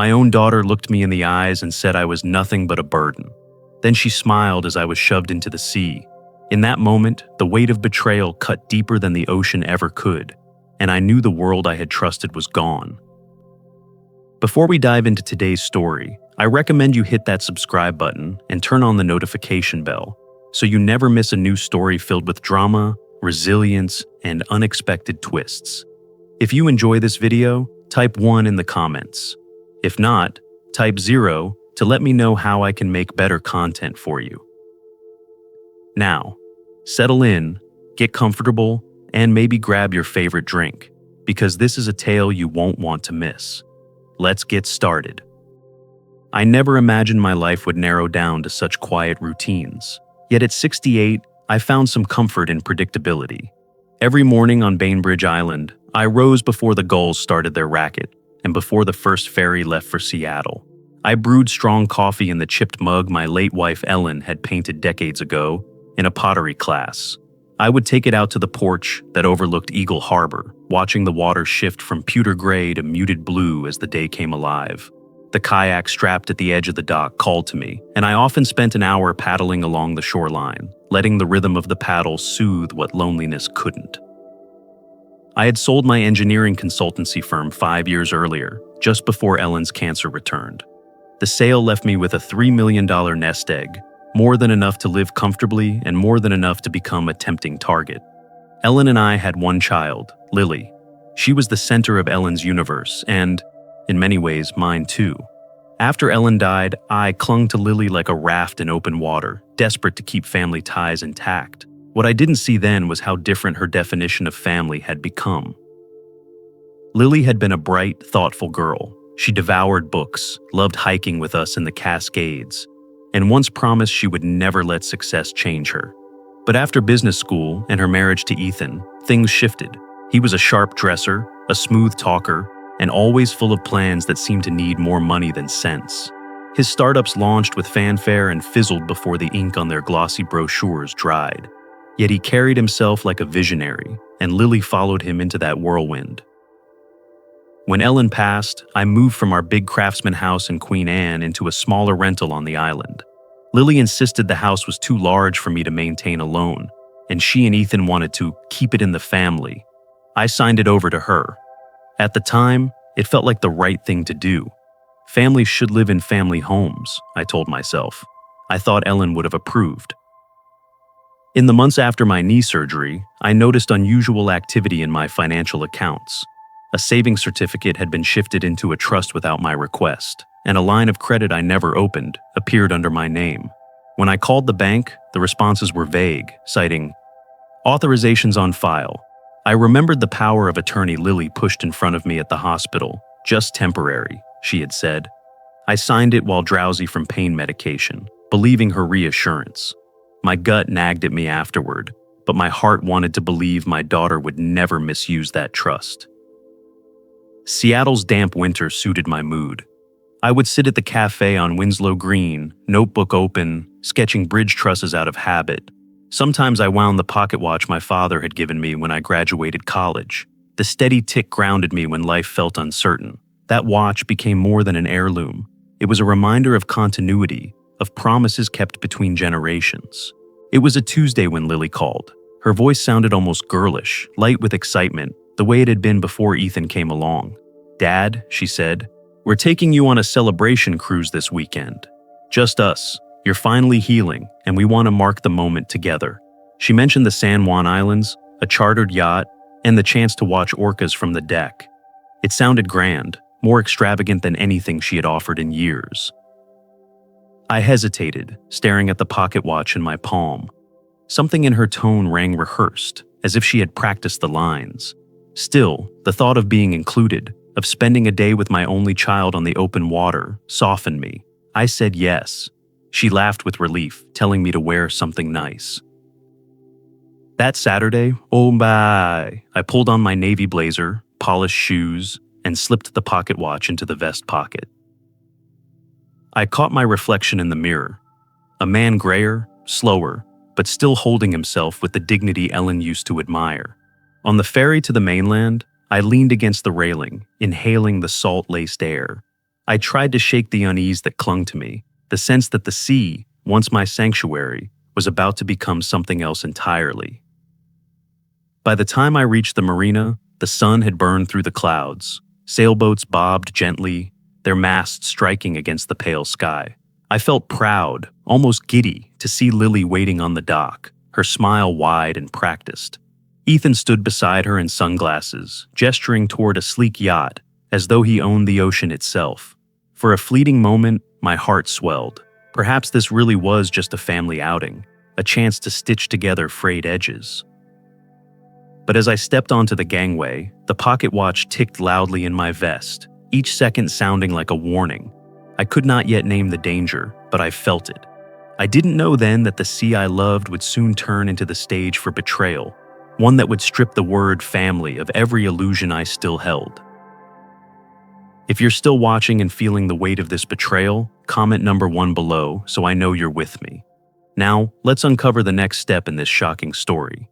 My own daughter looked me in the eyes and said I was nothing but a burden. Then she smiled as I was shoved into the sea. In that moment, the weight of betrayal cut deeper than the ocean ever could, and I knew the world I had trusted was gone. Before we dive into today's story, I recommend you hit that subscribe button and turn on the notification bell so you never miss a new story filled with drama, resilience, and unexpected twists. If you enjoy this video, type 1 in the comments. If not, type 0 to let me know how I can make better content for you. Now, settle in, get comfortable, and maybe grab your favorite drink, because this is a tale you won't want to miss. Let's get started. I never imagined my life would narrow down to such quiet routines. Yet at 68, I found some comfort in predictability. Every morning on Bainbridge Island, I rose before the gulls started their racket and before the first ferry left for Seattle. I brewed strong coffee in the chipped mug my late wife Ellen had painted decades ago in a pottery class. I would take it out to the porch that overlooked Eagle Harbor, watching the water shift from pewter gray to muted blue as the day came alive. The kayak strapped at the edge of the dock called to me, and I often spent an hour paddling along the shoreline, letting the rhythm of the paddle soothe what loneliness couldn't. I had sold my engineering consultancy firm 5 years earlier, just before Ellen's cancer returned. The sale left me with a $3 million nest egg, more than enough to live comfortably and more than enough to become a tempting target. Ellen and I had one child, Lily. She was the center of Ellen's universe and, in many ways, mine too. After Ellen died, I clung to Lily like a raft in open water, desperate to keep family ties intact. What I didn't see then was how different her definition of family had become. Lily had been a bright, thoughtful girl. She devoured books, loved hiking with us in the Cascades, and once promised she would never let success change her. But after business school and her marriage to Ethan, things shifted. He was a sharp dresser, a smooth talker, and always full of plans that seemed to need more money than sense. His startups launched with fanfare and fizzled before the ink on their glossy brochures dried. Yet he carried himself like a visionary, and Lily followed him into that whirlwind. When Ellen passed, I moved from our big Craftsman house in Queen Anne into a smaller rental on the island. Lily insisted the house was too large for me to maintain alone, and she and Ethan wanted to keep it in the family. I signed it over to her. At the time, it felt like the right thing to do. Families should live in family homes, I told myself. I thought Ellen would have approved. In the months after my knee surgery, I noticed unusual activity in my financial accounts. A savings certificate had been shifted into a trust without my request, and a line of credit I never opened appeared under my name. When I called the bank, the responses were vague, citing, "Authorizations on file." I remembered the power of attorney Lily pushed in front of me at the hospital. "Just temporary," she had said. I signed it while drowsy from pain medication, believing her reassurance. My gut nagged at me afterward, but my heart wanted to believe my daughter would never misuse that trust. Seattle's damp winter suited my mood. I would sit at the cafe on Winslow Green, notebook open, sketching bridge trusses out of habit. Sometimes I wound the pocket watch my father had given me when I graduated college. The steady tick grounded me when life felt uncertain. That watch became more than an heirloom. It was a reminder of continuity, of promises kept between generations. It was a Tuesday when Lily called. Her voice sounded almost girlish, light with excitement, the way it had been before Ethan came along. "Dad," she said, "we're taking you on a celebration cruise this weekend. Just us. You're finally healing, and we want to mark the moment together." She mentioned the San Juan Islands, a chartered yacht, and the chance to watch orcas from the deck. It sounded grand, more extravagant than anything she had offered in years. I hesitated, staring at the pocket watch in my palm. Something in her tone rang rehearsed, as if she had practiced the lines. Still, the thought of being included, of spending a day with my only child on the open water, softened me. I said yes. She laughed with relief, telling me to wear something nice. That Saturday, I pulled on my navy blazer, polished shoes, and slipped the pocket watch into the vest pocket. I caught my reflection in the mirror. A man grayer, slower, but still holding himself with the dignity Ellen used to admire. On the ferry to the mainland, I leaned against the railing, inhaling the salt-laced air. I tried to shake the unease that clung to me, the sense that the sea, once my sanctuary, was about to become something else entirely. By the time I reached the marina, the sun had burned through the clouds. Sailboats bobbed gently, their masts striking against the pale sky. I felt proud, almost giddy, to see Lily waiting on the dock, her smile wide and practiced. Ethan stood beside her in sunglasses, gesturing toward a sleek yacht, as though he owned the ocean itself. For a fleeting moment, my heart swelled. Perhaps this really was just a family outing, a chance to stitch together frayed edges. But as I stepped onto the gangway, the pocket watch ticked loudly in my vest, each second sounding like a warning. I could not yet name the danger, but I felt it. I didn't know then that the sea I loved would soon turn into the stage for betrayal, one that would strip the word family of every illusion I still held. If you're still watching and feeling the weight of this betrayal, comment number 1 below so I know you're with me. Now, let's uncover the next step in this shocking story.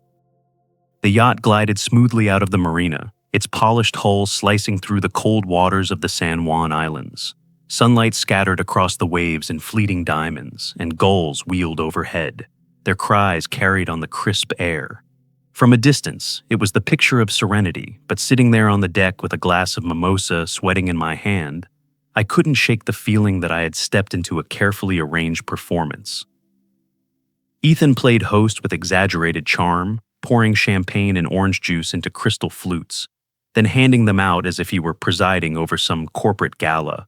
The yacht glided smoothly out of the marina, its polished hull slicing through the cold waters of the San Juan Islands. Sunlight scattered across the waves in fleeting diamonds, and gulls wheeled overhead, their cries carried on the crisp air. From a distance, it was the picture of serenity, but sitting there on the deck with a glass of mimosa sweating in my hand, I couldn't shake the feeling that I had stepped into a carefully arranged performance. Ethan played host with exaggerated charm, pouring champagne and orange juice into crystal flutes, then handing them out as if he were presiding over some corporate gala.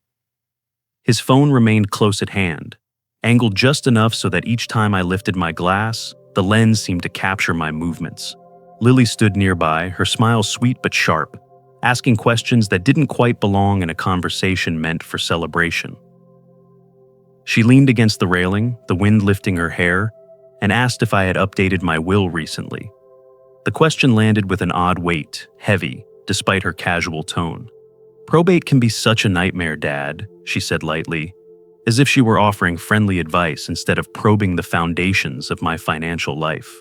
His phone remained close at hand, angled just enough so that each time I lifted my glass, the lens seemed to capture my movements. Lily stood nearby, her smile sweet but sharp, asking questions that didn't quite belong in a conversation meant for celebration. She leaned against the railing, the wind lifting her hair, and asked if I had updated my will recently. The question landed with an odd weight, heavy, despite her casual tone. "Probate can be such a nightmare, Dad," she said lightly, as if she were offering friendly advice instead of probing the foundations of my financial life.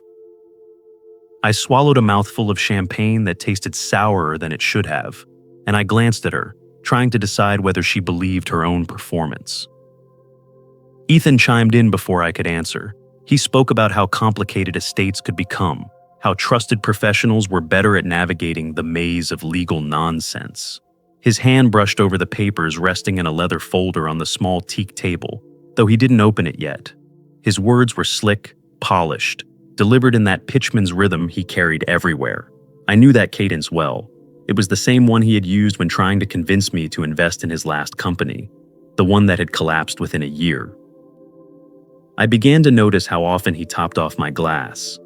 I swallowed a mouthful of champagne that tasted sourer than it should have, and I glanced at her, trying to decide whether she believed her own performance. Ethan chimed in before I could answer. He spoke about how complicated estates could become, how trusted professionals were better at navigating the maze of legal nonsense. His hand brushed over the papers resting in a leather folder on the small teak table, though he didn't open it yet. His words were slick, polished, delivered in that pitchman's rhythm he carried everywhere. I knew that cadence well. It was the same one he had used when trying to convince me to invest in his last company, the one that had collapsed within a year. I began to notice how often he topped off my glass.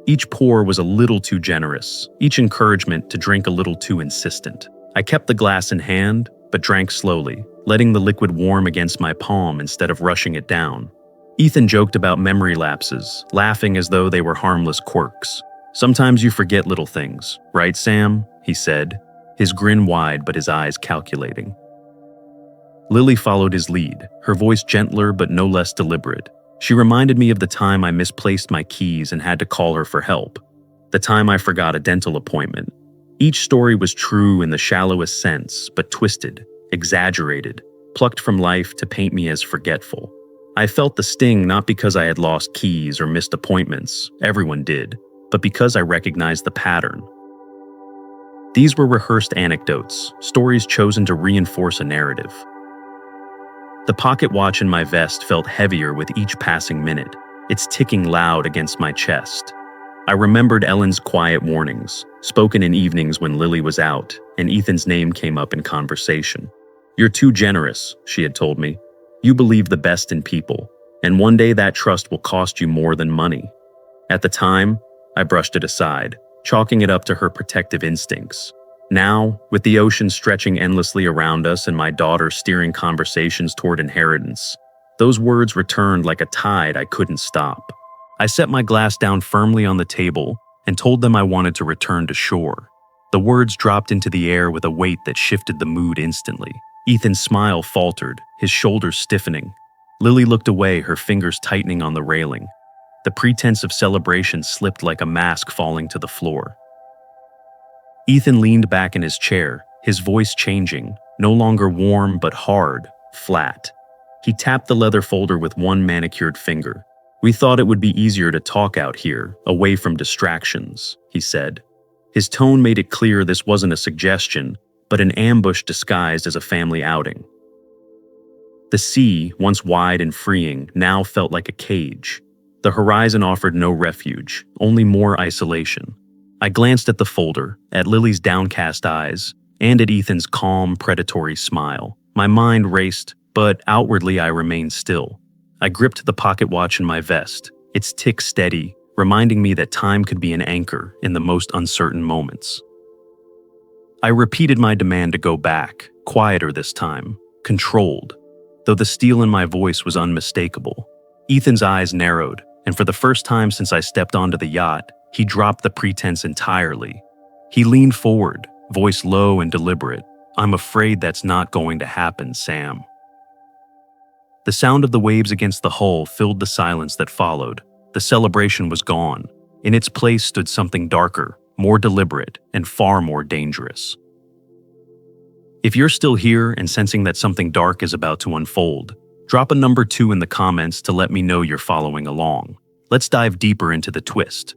Each pour was a little too generous, each encouragement to drink a little too insistent. I kept the glass in hand, but drank slowly, letting the liquid warm against my palm instead of rushing it down. Ethan joked about memory lapses, laughing as though they were harmless quirks. "Sometimes you forget little things, right, Sam?" he said, his grin wide but his eyes calculating. Lily followed his lead, her voice gentler but no less deliberate. She reminded me of the time I misplaced my keys and had to call her for help, the time I forgot a dental appointment. Each story was true in the shallowest sense, but twisted, exaggerated, plucked from life to paint me as forgetful. I felt the sting not because I had lost keys or missed appointments, everyone did, but because I recognized the pattern. These were rehearsed anecdotes, stories chosen to reinforce a narrative. The pocket watch in my vest felt heavier with each passing minute, its ticking loud against my chest. I remembered Ellen's quiet warnings, spoken in evenings when Lily was out, and Ethan's name came up in conversation. "You're too generous," she had told me. "You believe the best in people, and one day that trust will cost you more than money." At the time, I brushed it aside, chalking it up to her protective instincts. Now, with the ocean stretching endlessly around us and my daughter steering conversations toward inheritance, those words returned like a tide I couldn't stop. I set my glass down firmly on the table and told them I wanted to return to shore. The words dropped into the air with a weight that shifted the mood instantly. Ethan's smile faltered, his shoulders stiffening. Lily looked away, her fingers tightening on the railing. The pretense of celebration slipped like a mask falling to the floor. Ethan leaned back in his chair, his voice changing, no longer warm but hard, flat. He tapped the leather folder with one manicured finger. "We thought it would be easier to talk out here, away from distractions," he said. His tone made it clear this wasn't a suggestion, but an ambush disguised as a family outing. The sea, once wide and freeing, now felt like a cage. The horizon offered no refuge, only more isolation. I glanced at the folder, at Lily's downcast eyes, and at Ethan's calm, predatory smile. My mind raced, but outwardly I remained still. I gripped the pocket watch in my vest, its tick steady, reminding me that time could be an anchor in the most uncertain moments. I repeated my demand to go back, quieter this time, controlled, though the steel in my voice was unmistakable. Ethan's eyes narrowed, and for the first time since I stepped onto the yacht, he dropped the pretense entirely. He leaned forward, voice low and deliberate. "I'm afraid that's not going to happen, Sam." The sound of the waves against the hull filled the silence that followed. The celebration was gone. In its place stood something darker, more deliberate, and far more dangerous. If you're still here and sensing that something dark is about to unfold, drop a number 2 in the comments to let me know you're following along. Let's dive deeper into the twist.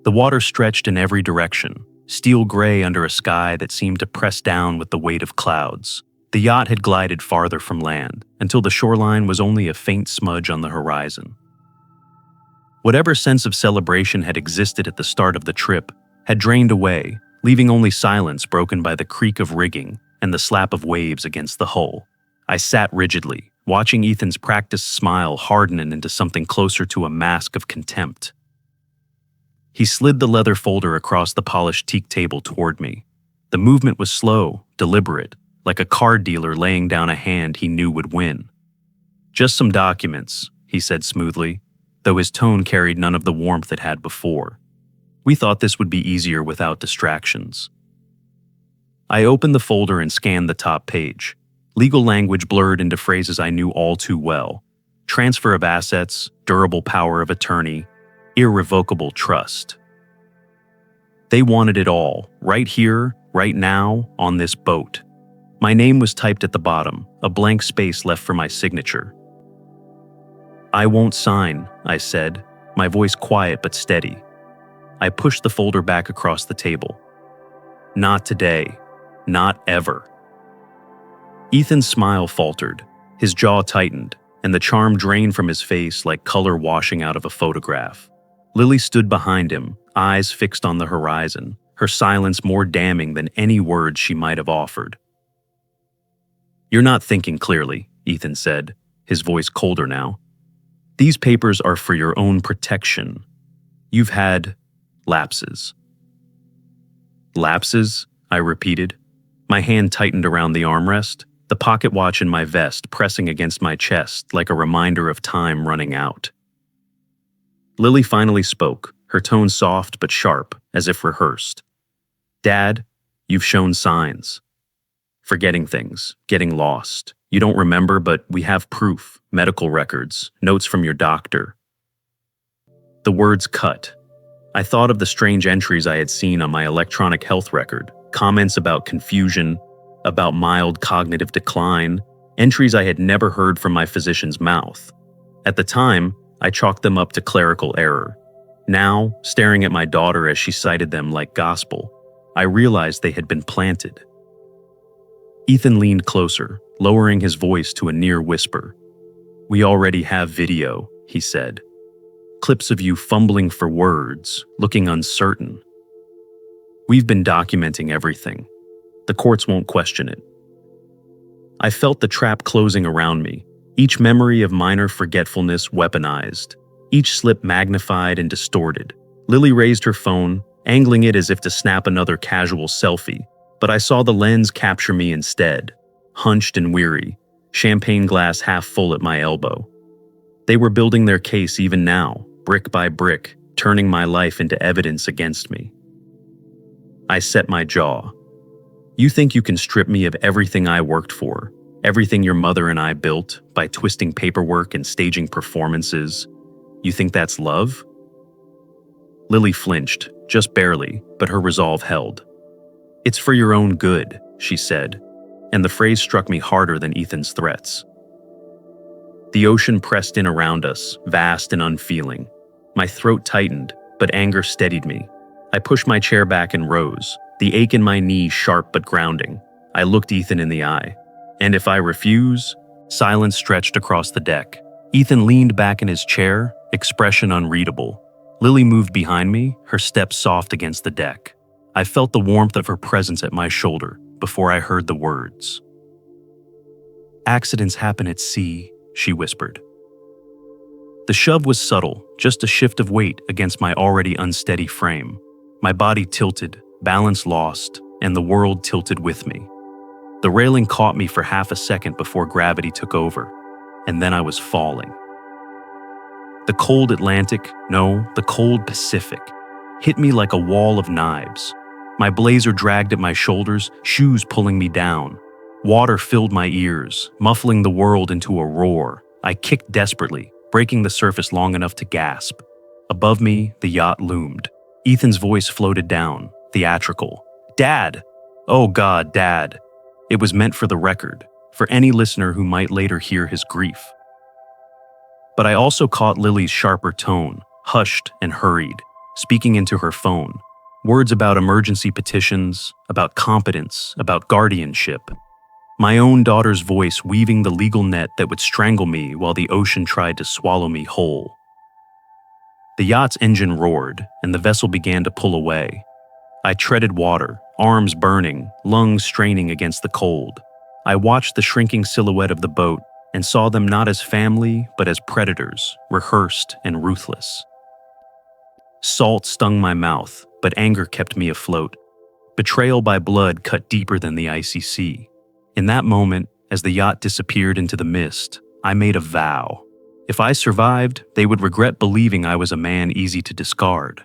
The water stretched in every direction, steel gray under a sky that seemed to press down with the weight of clouds. The yacht had glided farther from land, until the shoreline was only a faint smudge on the horizon. Whatever sense of celebration had existed at the start of the trip had drained away, leaving only silence broken by the creak of rigging and the slap of waves against the hull. I sat rigidly, watching Ethan's practiced smile harden into something closer to a mask of contempt. He slid the leather folder across the polished teak table toward me. The movement was slow, deliberate, like a card dealer laying down a hand he knew would win. "Just some documents," he said smoothly, though his tone carried none of the warmth it had before. "We thought this would be easier without distractions." I opened the folder and scanned the top page. Legal language blurred into phrases I knew all too well. Transfer of assets, durable power of attorney, irrevocable trust. They wanted it all, right here, right now, on this boat. My name was typed at the bottom, a blank space left for my signature. "I won't sign," I said, my voice quiet but steady. I pushed the folder back across the table. "Not today. Not ever." Ethan's smile faltered, his jaw tightened, and the charm drained from his face like color washing out of a photograph. Lily stood behind him, eyes fixed on the horizon, her silence more damning than any words she might have offered. "You're not thinking clearly," Ethan said, his voice colder now. "These papers are for your own protection. You've had lapses." "Lapses?" I repeated. My hand tightened around the armrest, the pocket watch in my vest pressing against my chest like a reminder of time running out. Lily finally spoke, her tone soft but sharp, as if rehearsed. "Dad, you've shown signs. Forgetting things, getting lost. You don't remember, but we have proof, medical records, notes from your doctor." The words cut. I thought of the strange entries I had seen on my electronic health record, comments about confusion, about mild cognitive decline, entries I had never heard from my physician's mouth. At the time, I chalked them up to clerical error. Now, staring at my daughter as she cited them like gospel, I realized they had been planted. Ethan leaned closer, lowering his voice to a near whisper. "We already have video," he said. "Clips of you fumbling for words, looking uncertain. We've been documenting everything. The courts won't question it." I felt the trap closing around me, each memory of minor forgetfulness weaponized, each slip magnified and distorted. Lily raised her phone, angling it as if to snap another casual selfie, but I saw the lens capture me instead, hunched and weary, champagne glass half full at my elbow. They were building their case even now, brick by brick, turning my life into evidence against me. I set my jaw. "You think you can strip me of everything I worked for, everything your mother and I built, by twisting paperwork and staging performances? You think that's love?" Lily flinched, just barely, but her resolve held. "It's for your own good," she said. and the phrase struck me harder than Ethan's threats. The ocean pressed in around us, vast and unfeeling. My throat tightened, but anger steadied me. I pushed my chair back and rose, the ache in my knee sharp but grounding. I looked Ethan in the eye. And if I refuse? Silence stretched across the deck. Ethan leaned back in his chair, expression unreadable. Lily moved behind me, her steps soft against the deck. I felt the warmth of her presence at my shoulder before I heard the words. "Accidents happen at sea," she whispered. The shove was subtle, just a shift of weight against my already unsteady frame. My body tilted, balance lost, and the world tilted with me. The railing caught me for half a second before gravity took over, and then I was falling. The cold Atlantic, no, the cold Pacific, hit me like a wall of knives. My blazer dragged at my shoulders, shoes pulling me down. Water filled my ears, muffling the world into a roar. I kicked desperately, breaking the surface long enough to gasp. Above me, the yacht loomed. Ethan's voice floated down, theatrical. "Dad! Oh God, Dad!" It was meant for the record, for any listener who might later hear his grief. But I also caught Lily's sharper tone, hushed and hurried, speaking into her phone. Words about emergency petitions, about competence, about guardianship. My own daughter's voice weaving the legal net that would strangle me while the ocean tried to swallow me whole. The yacht's engine roared, and the vessel began to pull away. I treaded water, arms burning, lungs straining against the cold. I watched the shrinking silhouette of the boat and saw them not as family, but as predators, rehearsed and ruthless. Salt stung my mouth, but anger kept me afloat. Betrayal by blood cut deeper than the icy sea. In that moment, as the yacht disappeared into the mist, I made a vow. If I survived, they would regret believing I was a man easy to discard.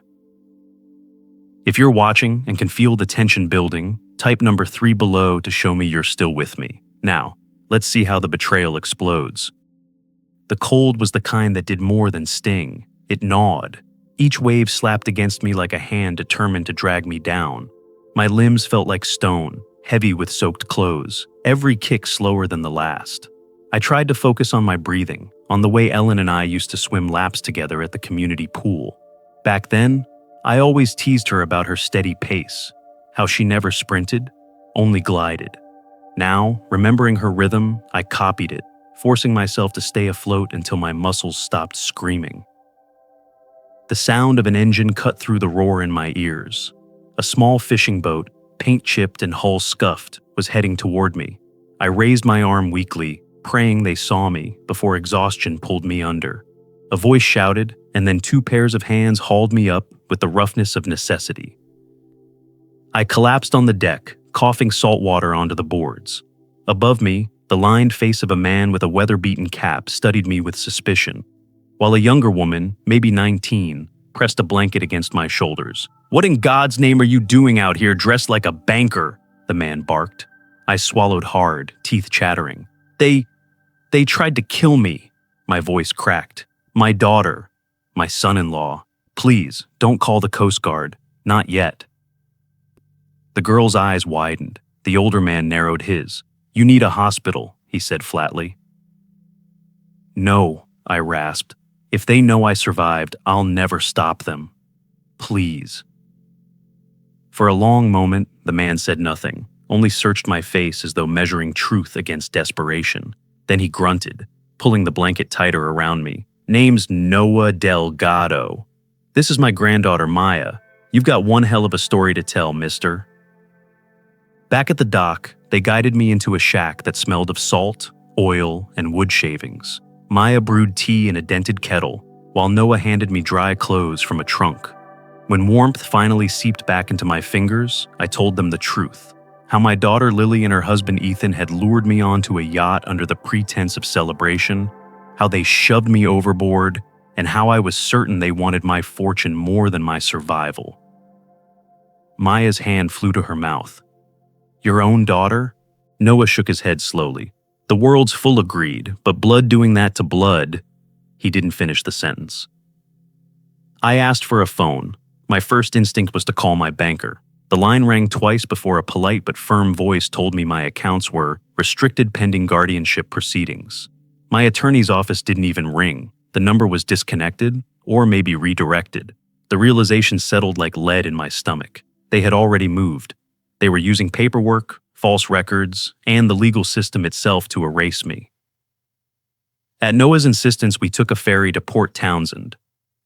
If you're watching and can feel the tension building, type number 3 below to show me you're still with me. Now, let's see how the betrayal explodes. The cold was the kind that did more than sting. It gnawed. Each wave slapped against me like a hand determined to drag me down. My limbs felt like stone, heavy with soaked clothes, every kick slower than the last. I tried to focus on my breathing, on the way Ellen and I used to swim laps together at the community pool. Back then, I always teased her about her steady pace, how she never sprinted, only glided. Now, remembering her rhythm, I copied it, forcing myself to stay afloat until my muscles stopped screaming. The sound of an engine cut through the roar in my ears. A small fishing boat, paint chipped and hull scuffed, was heading toward me. I raised my arm weakly, praying they saw me, before exhaustion pulled me under. A voice shouted, and then 2 pairs of hands hauled me up with the roughness of necessity. I collapsed on the deck, coughing salt water onto the boards. Above me, the lined face of a man with a weather-beaten cap studied me with suspicion, while a younger woman, maybe 19, pressed a blanket against my shoulders. "What in God's name are you doing out here dressed like a banker?" the man barked. I swallowed hard, teeth chattering. They tried to kill me," my voice cracked. "My daughter, my son-in-law. Please, don't call the Coast Guard. Not yet." The girl's eyes widened. The older man narrowed his. "You need a hospital," he said flatly. "No," I rasped. "If they know I survived, I'll never stop them. Please." For a long moment, the man said nothing, only searched my face as though measuring truth against desperation. Then he grunted, pulling the blanket tighter around me. "Name's Noah Delgado. This is my granddaughter, Maya. You've got one hell of a story to tell, mister." Back at the dock, they guided me into a shack that smelled of salt, oil, and wood shavings. Maya brewed tea in a dented kettle, while Noah handed me dry clothes from a trunk. When warmth finally seeped back into my fingers, I told them the truth. How my daughter Lily and her husband Ethan had lured me onto a yacht under the pretense of celebration, how they shoved me overboard, and how I was certain they wanted my fortune more than my survival. Maya's hand flew to her mouth. "Your own daughter?" Noah shook his head slowly. "The world's full of greed, but blood doing that to blood..." He didn't finish the sentence. I asked for a phone. My first instinct was to call my banker. The line rang twice before a polite but firm voice told me my accounts were restricted pending guardianship proceedings. My attorney's office didn't even ring. The number was disconnected, or maybe redirected. The realization settled like lead in my stomach. They had already moved. They were using paperwork, false records, and the legal system itself to erase me. At Noah's insistence, we took a ferry to Port Townsend.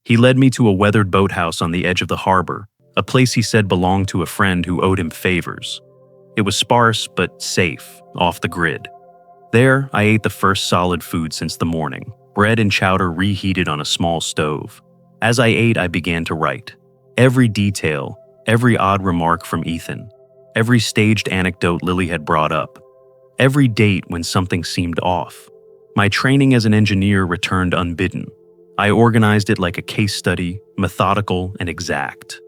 He led me to a weathered boathouse on the edge of the harbor, a place he said belonged to a friend who owed him favors. It was sparse but safe, off the grid. There, I ate the first solid food since the morning, bread and chowder reheated on a small stove. As I ate, I began to write. Every detail, every odd remark from Ethan, every staged anecdote Lily had brought up, every date when something seemed off. My training as an engineer returned unbidden. I organized it like a case study, methodical and exact.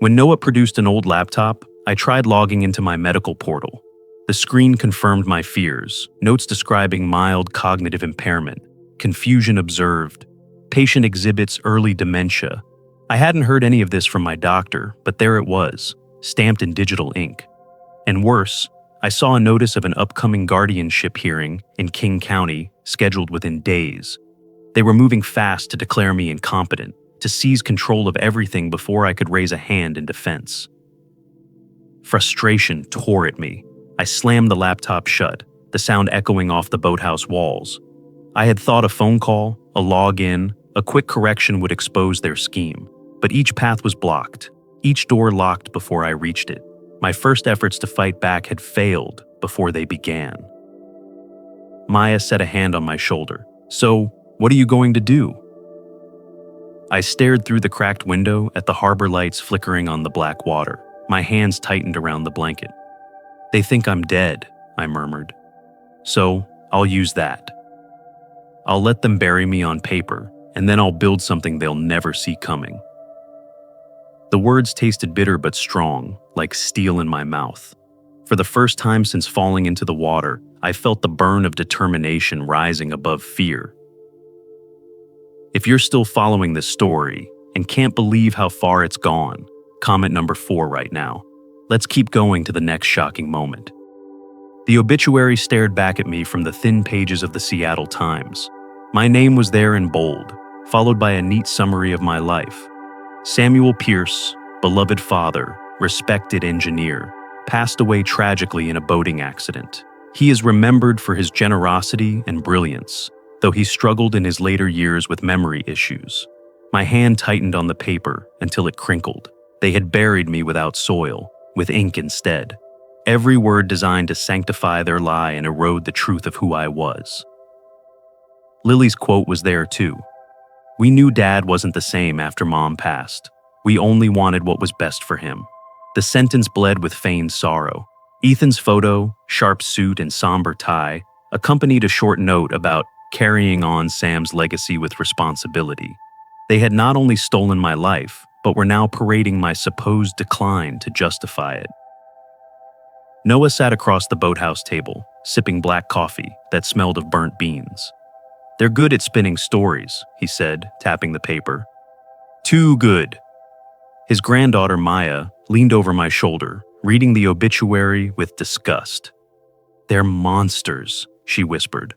When Noah produced an old laptop, I tried logging into my medical portal. The screen confirmed my fears, notes describing mild cognitive impairment, confusion observed, patient exhibits early dementia. I hadn't heard any of this from my doctor, but there it was, stamped in digital ink. And worse, I saw a notice of an upcoming guardianship hearing in King County, scheduled within days. They were moving fast to declare me incompetent, to seize control of everything before I could raise a hand in defense. Frustration tore at me. I slammed the laptop shut, the sound echoing off the boathouse walls. I had thought a phone call, a login, a quick correction would expose their scheme, but each path was blocked, each door locked before I reached it. My first efforts to fight back had failed before they began. Maya set a hand on my shoulder. "So, what are you going to do?" I stared through the cracked window at the harbor lights flickering on the black water. My hands tightened around the blanket. "They think I'm dead," I murmured. "So, I'll use that. I'll let them bury me on paper, and then I'll build something they'll never see coming." The words tasted bitter but strong, like steel in my mouth. For the first time since falling into the water, I felt the burn of determination rising above fear. If you're still following this story and can't believe how far it's gone, comment number 4 right now. Let's keep going to the next shocking moment. The obituary stared back at me from the thin pages of the Seattle Times. My name was there in bold, followed by a neat summary of my life. Samuel Pierce, beloved father, respected engineer, passed away tragically in a boating accident. He is remembered for his generosity and brilliance, though he struggled in his later years with memory issues. My hand tightened on the paper until it crinkled. They had buried me without soil, with ink instead. Every word designed to sanctify their lie and erode the truth of who I was. Lily's quote was there too. "We knew Dad wasn't the same after Mom passed. We only wanted what was best for him." The sentence bled with feigned sorrow. Ethan's photo, sharp suit and somber tie, accompanied a short note about carrying on Sam's legacy with responsibility. They had not only stolen my life, but were now parading my supposed decline to justify it. Noah sat across the boathouse table, sipping black coffee that smelled of burnt beans. "They're good at spinning stories," he said, tapping the paper. "Too good." His granddaughter, Maya, leaned over my shoulder, reading the obituary with disgust. "They're monsters," she whispered.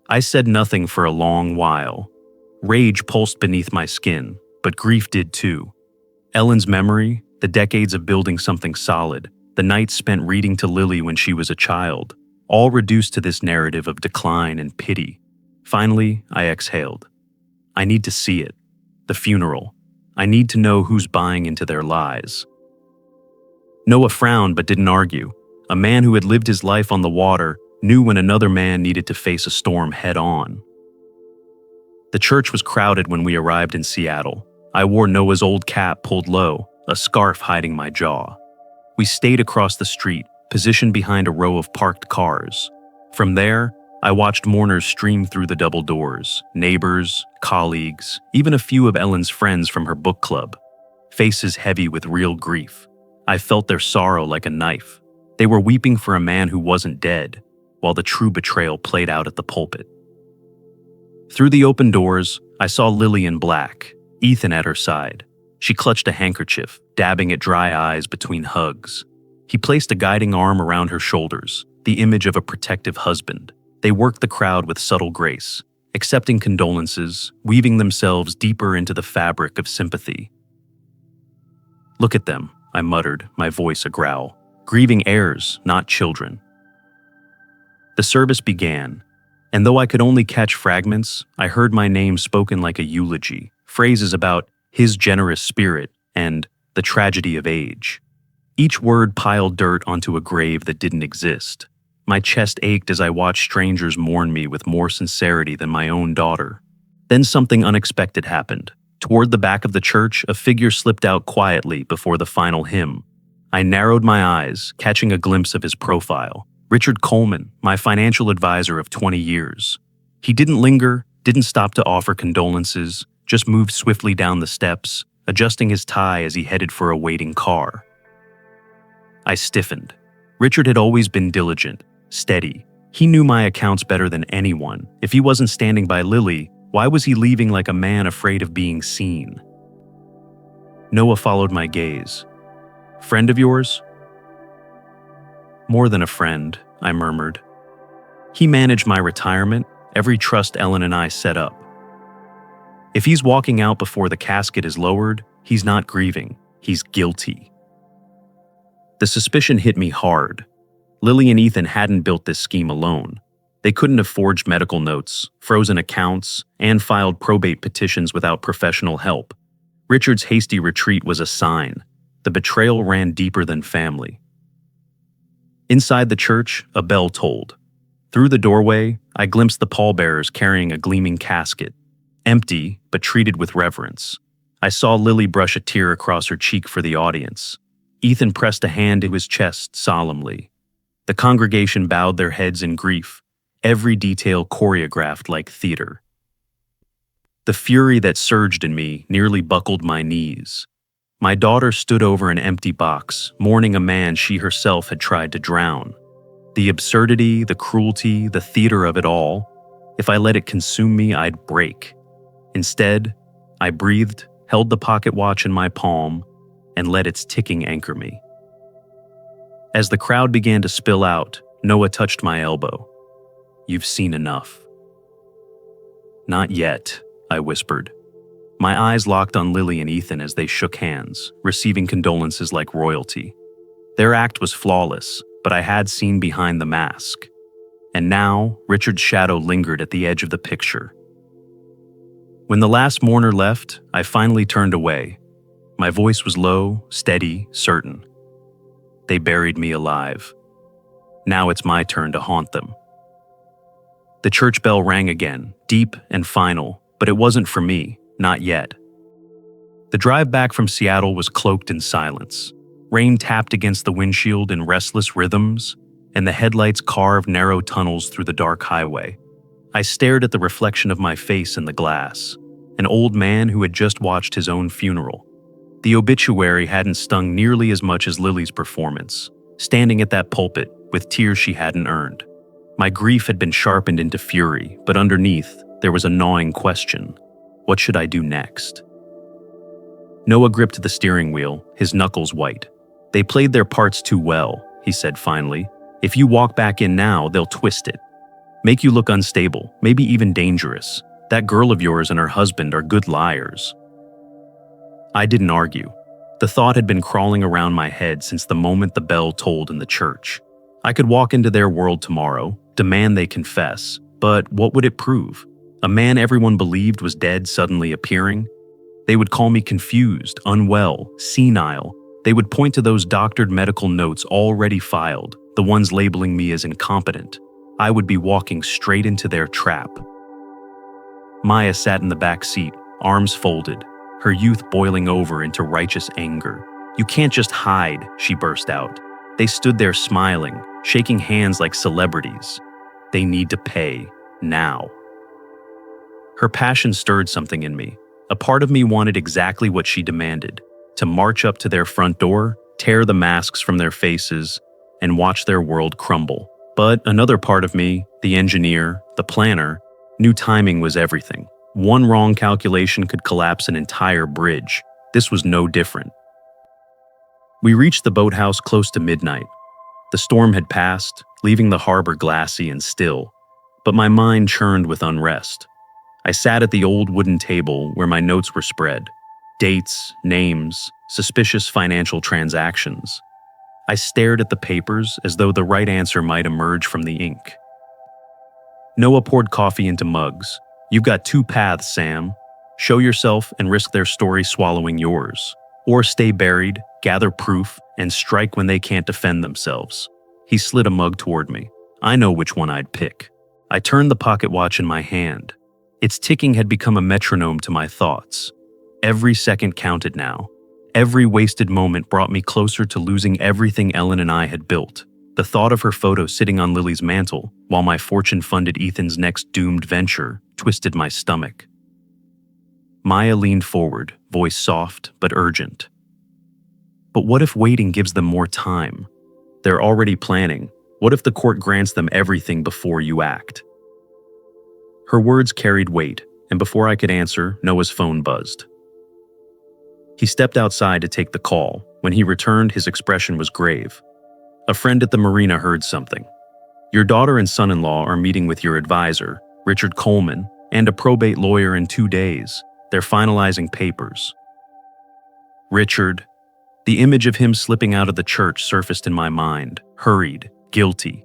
I said nothing for a long while. Rage pulsed beneath my skin, but grief did too. Ellen's memory, the decades of building something solid, the nights spent reading to Lily when she was a child, all reduced to this narrative of decline and pity. Finally, I exhaled. I need to see it. The funeral. I need to know who's buying into their lies. Noah frowned but didn't argue. A man who had lived his life on the water knew when another man needed to face a storm head-on. The church was crowded when we arrived in Seattle. I wore Noah's old cap pulled low, a scarf hiding my jaw. We stayed across the street, positioned behind a row of parked cars. From there, I watched mourners stream through the double doors, neighbors, colleagues, even a few of Ellen's friends from her book club. Faces heavy with real grief. I felt their sorrow like a knife. They were weeping for a man who wasn't dead, while the true betrayal played out at the pulpit. Through the open doors, I saw Lily in black, Ethan at her side. She clutched a handkerchief, dabbing at dry eyes between hugs. He placed a guiding arm around her shoulders, the image of a protective husband. They worked the crowd with subtle grace, accepting condolences, weaving themselves deeper into the fabric of sympathy. "Look at them," I muttered, my voice a growl. "Grieving heirs, not children." The service began, and though I could only catch fragments, I heard my name spoken like a eulogy, phrases about his generous spirit and the tragedy of age. Each word piled dirt onto a grave that didn't exist. My chest ached as I watched strangers mourn me with more sincerity than my own daughter. Then something unexpected happened. Toward the back of the church, a figure slipped out quietly before the final hymn. I narrowed my eyes, catching a glimpse of his profile. Richard Coleman, my financial advisor of 20 years. He didn't linger, didn't stop to offer condolences, just moved swiftly down the steps, adjusting his tie as he headed for a waiting car. I stiffened. Richard had always been diligent, steady. He knew my accounts better than anyone. If he wasn't standing by Lily, why was he leaving like a man afraid of being seen? Noah followed my gaze. "Friend of yours?" "More than a friend," I murmured. "He managed my retirement, every trust Ellen and I set up. If he's walking out before the casket is lowered, he's not grieving, he's guilty." The suspicion hit me hard. Lily and Ethan hadn't built this scheme alone. They couldn't have forged medical notes, frozen accounts, and filed probate petitions without professional help. Richard's hasty retreat was a sign. The betrayal ran deeper than family. Inside the church, a bell tolled. Through the doorway, I glimpsed the pallbearers carrying a gleaming casket. Empty, but treated with reverence. I saw Lily brush a tear across her cheek for the audience. Ethan pressed a hand to his chest solemnly. The congregation bowed their heads in grief, every detail choreographed like theater. The fury that surged in me nearly buckled my knees. My daughter stood over an empty box, mourning a man she herself had tried to drown. The absurdity, the cruelty, the theater of it all. If I let it consume me, I'd break. Instead, I breathed, held the pocket watch in my palm, and let its ticking anchor me. As the crowd began to spill out, Noah touched my elbow. "You've seen enough." "Not yet," I whispered. My eyes locked on Lily and Ethan as they shook hands, receiving condolences like royalty. Their act was flawless, but I had seen behind the mask. And now, Richard's shadow lingered at the edge of the picture. When the last mourner left, I finally turned away. My voice was low, steady, certain. They buried me alive. Now it's my turn to haunt them. The church bell rang again, deep and final, but it wasn't for me. Not yet. The drive back from Seattle was cloaked in silence. Rain tapped against the windshield in restless rhythms, and the headlights carved narrow tunnels through the dark highway. I stared at the reflection of my face in the glass, an old man who had just watched his own funeral. The obituary hadn't stung nearly as much as Lily's performance, standing at that pulpit with tears she hadn't earned. My grief had been sharpened into fury, but underneath, there was a gnawing question. What should I do next? Noah gripped the steering wheel, his knuckles white. "They played their parts too well," he said finally. "If you walk back in now, they'll twist it. Make you look unstable, maybe even dangerous. That girl of yours and her husband are good liars." I didn't argue. The thought had been crawling around my head since the moment the bell tolled in the church. I could walk into their world tomorrow, demand they confess, but what would it prove? A man everyone believed was dead suddenly appearing? They would call me confused, unwell, senile. They would point to those doctored medical notes already filed, the ones labeling me as incompetent. I would be walking straight into their trap. Maya sat in the back seat, arms folded, her youth boiling over into righteous anger. "You can't just hide," she burst out. They stood there smiling, shaking hands like celebrities. "They need to pay, now." Her passion stirred something in me. A part of me wanted exactly what she demanded, to march up to their front door, tear the masks from their faces, and watch their world crumble. But another part of me, the engineer, the planner, knew timing was everything. One wrong calculation could collapse an entire bridge. This was no different. We reached the boathouse close to midnight. The storm had passed, leaving the harbor glassy and still, but my mind churned with unrest. I sat at the old wooden table where my notes were spread. Dates, names, suspicious financial transactions. I stared at the papers as though the right answer might emerge from the ink. Noah poured coffee into mugs. You've got two paths, Sam. Show yourself and risk their story swallowing yours. Or stay buried, gather proof, and strike when they can't defend themselves. He slid a mug toward me. I know which one I'd pick. I turned the pocket watch in my hand. Its ticking had become a metronome to my thoughts. Every second counted now. Every wasted moment brought me closer to losing everything Ellen and I had built. The thought of her photo sitting on Lily's mantle, while my fortune funded Ethan's next doomed venture, twisted my stomach. Maya leaned forward, voice soft but urgent. But what if waiting gives them more time? They're already planning. What if the court grants them everything before you act? Her words carried weight, and before I could answer, Noah's phone buzzed. He stepped outside to take the call. When he returned, his expression was grave. A friend at the marina heard something. Your daughter and son-in-law are meeting with your advisor, Richard Coleman, and a probate lawyer in 2 days. They're finalizing papers. Richard. The image of him slipping out of the church surfaced in my mind, hurried, guilty.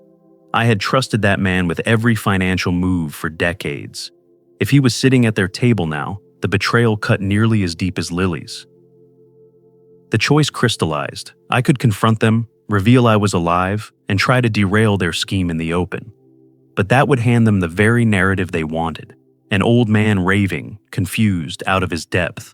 I had trusted that man with every financial move for decades. If he was sitting at their table now, the betrayal cut nearly as deep as Lily's. The choice crystallized. I could confront them, reveal I was alive, and try to derail their scheme in the open. But that would hand them the very narrative they wanted, an old man raving, confused, out of his depth.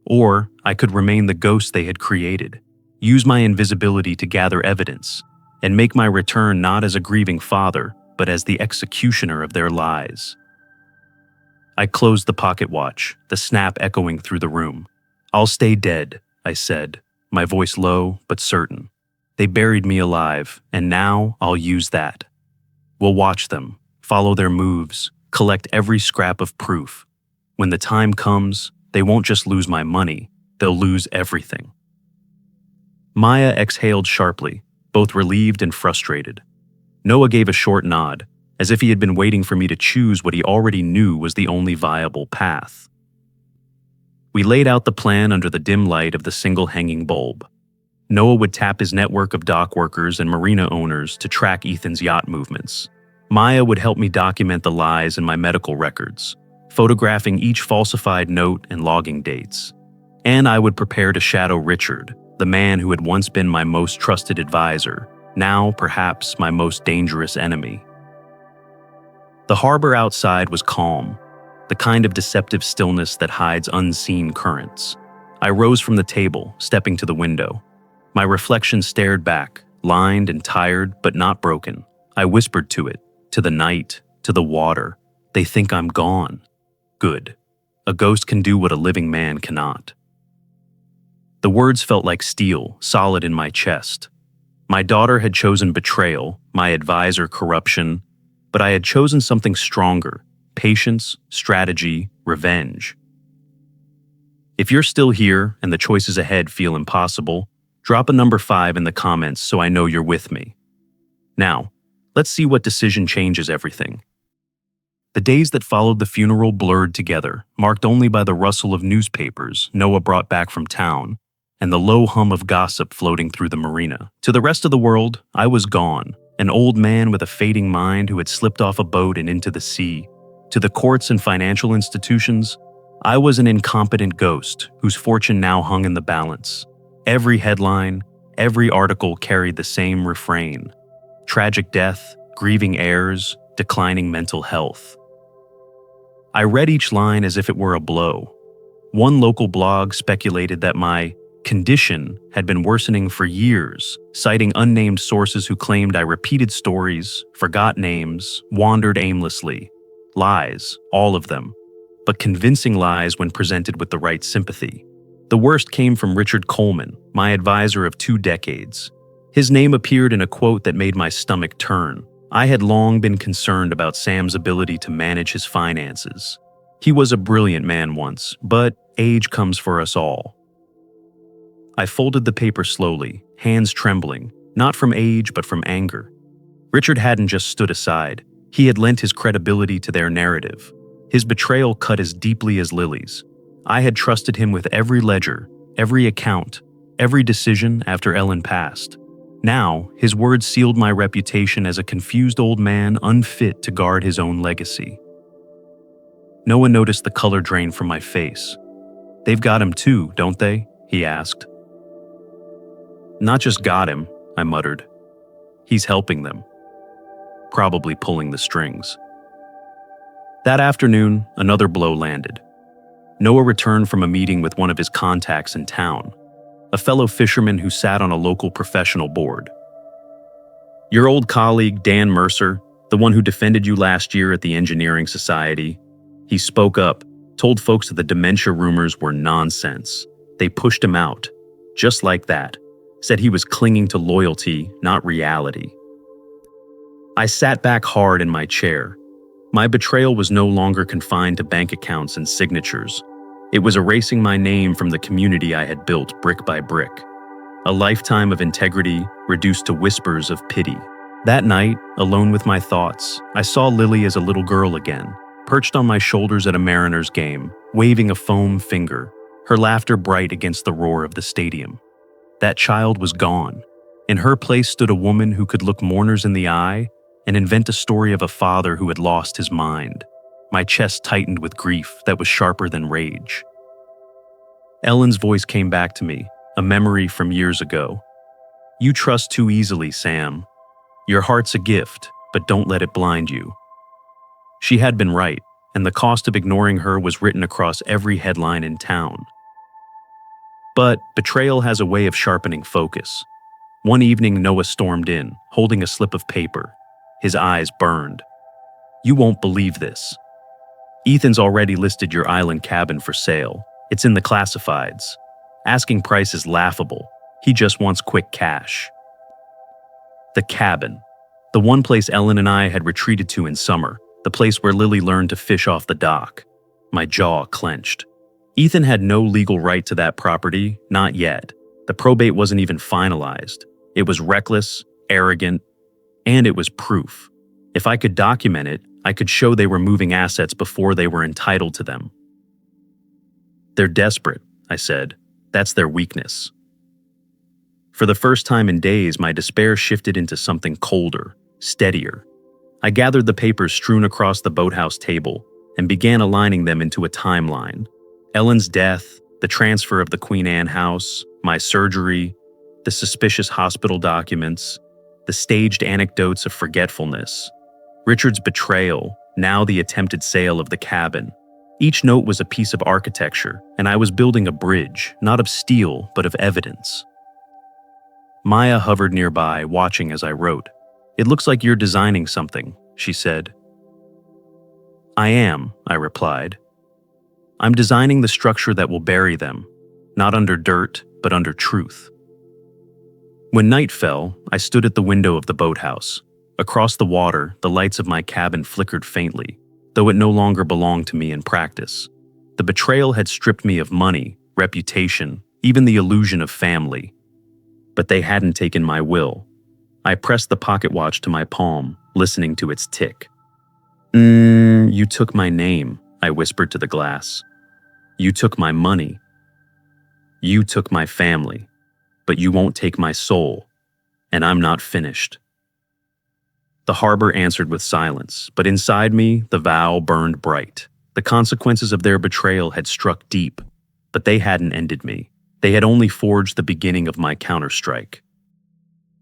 Or I could remain the ghost they had created, use my invisibility to gather evidence, and make my return not as a grieving father, but as the executioner of their lies. I closed the pocket watch, the snap echoing through the room. I'll stay dead, I said, my voice low but certain. They buried me alive, and now I'll use that. We'll watch them, follow their moves, collect every scrap of proof. When the time comes, they won't just lose my money, they'll lose everything. Maya exhaled sharply, both relieved and frustrated. Noah gave a short nod, as if he had been waiting for me to choose what he already knew was the only viable path. We laid out the plan under the dim light of the single hanging bulb. Noah would tap his network of dock workers and marina owners to track Ethan's yacht movements. Maya would help me document the lies in my medical records, photographing each falsified note and logging dates. And I would prepare to shadow Richard, the man who had once been my most trusted advisor, now perhaps my most dangerous enemy. The harbor outside was calm, the kind of deceptive stillness that hides unseen currents. I rose from the table, stepping to the window. My reflection stared back, lined and tired but not broken. I whispered to it, to the night, to the water. They think I'm gone. Good. A ghost can do what a living man cannot. The words felt like steel, solid in my chest. My daughter had chosen betrayal, my advisor corruption, but I had chosen something stronger: patience, strategy, revenge. If you're still here and the choices ahead feel impossible, drop a number 5 in the comments so I know you're with me. Now, let's see what decision changes everything. The days that followed the funeral blurred together, marked only by the rustle of newspapers Noah brought back from town and the low hum of gossip floating through the marina. To the rest of the world, I was gone, an old man with a fading mind who had slipped off a boat and into the sea. To the courts and financial institutions, I was an incompetent ghost whose fortune now hung in the balance. Every headline, every article carried the same refrain: tragic death, grieving heirs, declining mental health. I read each line as if it were a blow. One local blog speculated that my condition had been worsening for years, citing unnamed sources who claimed I repeated stories, forgot names, wandered aimlessly. Lies, all of them, but convincing lies when presented with the right sympathy. The worst came from Richard Coleman, my advisor of 2 decades. His name appeared in a quote that made my stomach turn. I had long been concerned about Sam's ability to manage his finances. He was a brilliant man once, but age comes for us all. I folded the paper slowly, hands trembling, not from age but from anger. Richard hadn't just stood aside. He had lent his credibility to their narrative. His betrayal cut as deeply as Lily's. I had trusted him with every ledger, every account, every decision after Ellen passed. Now, his words sealed my reputation as a confused old man unfit to guard his own legacy. No one noticed the color drain from my face. "They've got him too, don't they?" he asked. "Not just got him," I muttered. "He's helping them. Probably pulling the strings." That afternoon, another blow landed. Noah returned from a meeting with one of his contacts in town, a fellow fisherman who sat on a local professional board. "Your old colleague, Dan Mercer, the one who defended you last year at the Engineering Society," he spoke up, told folks that the dementia rumors were nonsense. They pushed him out, just like that, said he was clinging to loyalty, not reality. I sat back hard in my chair. My betrayal was no longer confined to bank accounts and signatures. It was erasing my name from the community I had built brick by brick. A lifetime of integrity reduced to whispers of pity. That night, alone with my thoughts, I saw Lily as a little girl again, perched on my shoulders at a Mariners game, waving a foam finger, her laughter bright against the roar of the stadium. That child was gone. In her place stood a woman who could look mourners in the eye and invent a story of a father who had lost his mind. My chest tightened with grief that was sharper than rage. Ellen's voice came back to me, a memory from years ago. "You trust too easily, Sam. Your heart's a gift, but don't let it blind you." She had been right, and the cost of ignoring her was written across every headline in town. But betrayal has a way of sharpening focus. One evening, Noah stormed in, holding a slip of paper. His eyes burned. "You won't believe this. Ethan's already listed your island cabin for sale. It's in the classifieds. Asking price is laughable. He just wants quick cash." The cabin. The one place Ellen and I had retreated to in summer. The place where Lily learned to fish off the dock. My jaw clenched. Ethan had no legal right to that property, not yet. The probate wasn't even finalized. It was reckless, arrogant, and it was proof. If I could document it, I could show they were moving assets before they were entitled to them. "They're desperate," I said. "That's their weakness." For the first time in days, my despair shifted into something colder, steadier. I gathered the papers strewn across the boathouse table and began aligning them into a timeline. Ellen's death, the transfer of the Queen Anne house, my surgery, the suspicious hospital documents, the staged anecdotes of forgetfulness, Richard's betrayal, now the attempted sale of the cabin. Each note was a piece of architecture, and I was building a bridge, not of steel, but of evidence. Maya hovered nearby, watching as I wrote. "It looks like you're designing something," she said. "I am," I replied. "I'm designing the structure that will bury them, not under dirt, but under truth." When night fell, I stood at the window of the boathouse. Across the water, the lights of my cabin flickered faintly, though it no longer belonged to me in practice. The betrayal had stripped me of money, reputation, even the illusion of family. But they hadn't taken my will. I pressed the pocket watch to my palm, listening to its tick. You took my name," I whispered to the glass. "You took my money. You took my family. But you won't take my soul, and I'm not finished." The harbor answered with silence, but inside me, the vow burned bright. The consequences of their betrayal had struck deep, but they hadn't ended me. They had only forged the beginning of my counterstrike.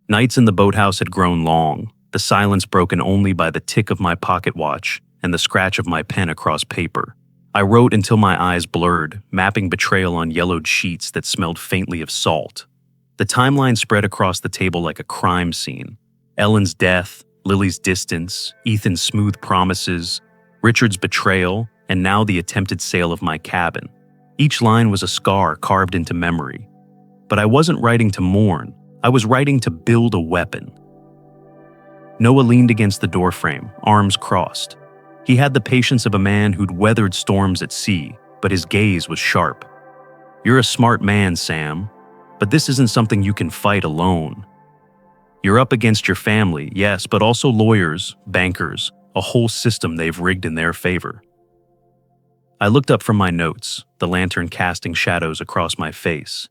Nights in the boathouse had grown long, the silence broken only by the tick of my pocket watch and the scratch of my pen across paper. I wrote until my eyes blurred, mapping betrayal on yellowed sheets that smelled faintly of salt. The timeline spread across the table like a crime scene. Ellen's death, Lily's distance, Ethan's smooth promises, Richard's betrayal, and now the attempted sale of my cabin. Each line was a scar carved into memory. But I wasn't writing to mourn. I was writing to build a weapon. Noah leaned against the doorframe, arms crossed. He had the patience of a man who'd weathered storms at sea, but his gaze was sharp. "You're a smart man, Sam. But this isn't something you can fight alone. You're up against your family, yes, but also lawyers, bankers, a whole system they've rigged in their favor. I looked up from my notes, the lantern casting shadows across my face.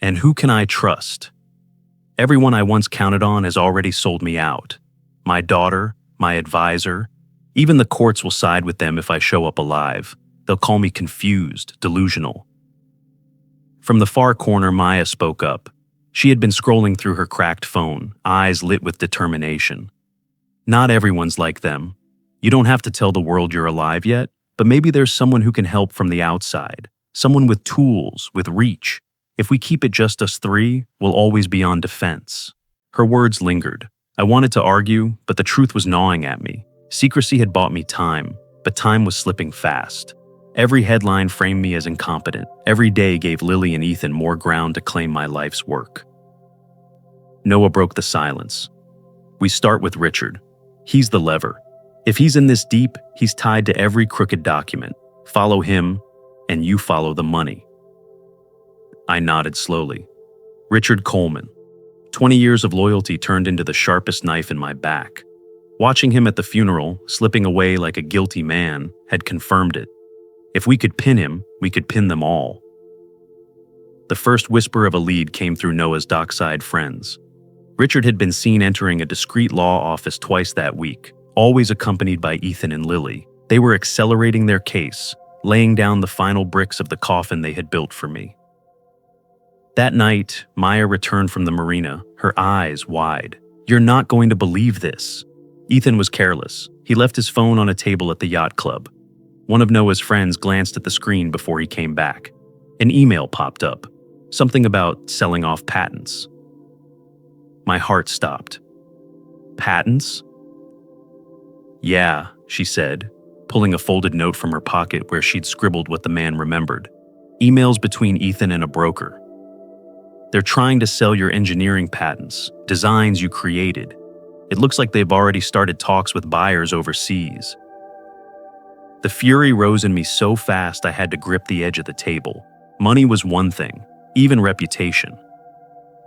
And who can I trust? Everyone I once counted on has already sold me out. My daughter, my advisor, even the courts will side with them if I show up alive. They'll call me confused, delusional. From the far corner, Maya spoke up. She had been scrolling through her cracked phone, eyes lit with determination. Not everyone's like them. You don't have to tell the world you're alive yet, but maybe there's someone who can help from the outside, someone with tools, with reach. If we keep it just us three, we'll always be on defense. Her words lingered. I wanted to argue, but the truth was gnawing at me. Secrecy had bought me time, but time was slipping fast. Every headline framed me as incompetent. Every day gave Lily and Ethan more ground to claim my life's work. Noah broke the silence. We start with Richard. He's the lever. If he's in this deep, he's tied to every crooked document. Follow him, and you follow the money. I nodded slowly. Richard Coleman. 20 years of loyalty turned into the sharpest knife in my back. Watching him at the funeral, slipping away like a guilty man, had confirmed it. If we could pin him, we could pin them all. The first whisper of a lead came through Noah's dockside friends. Richard had been seen entering a discreet law office twice that week, always accompanied by Ethan and Lily. They were accelerating their case, laying down the final bricks of the coffin they had built for me. That night, Maya returned from the marina, her eyes wide. "You're not going to believe this." Ethan was careless. He left his phone on a table at the yacht club. One of Noah's friends glanced at the screen before he came back. An email popped up, something about selling off patents. My heart stopped. Patents? "Yeah," she said, pulling a folded note from her pocket where she'd scribbled what the man remembered. "Emails between Ethan and a broker. They're trying to sell your engineering patents, designs you created. It looks like they've already started talks with buyers overseas." The fury rose in me so fast I had to grip the edge of the table. Money was one thing, even reputation.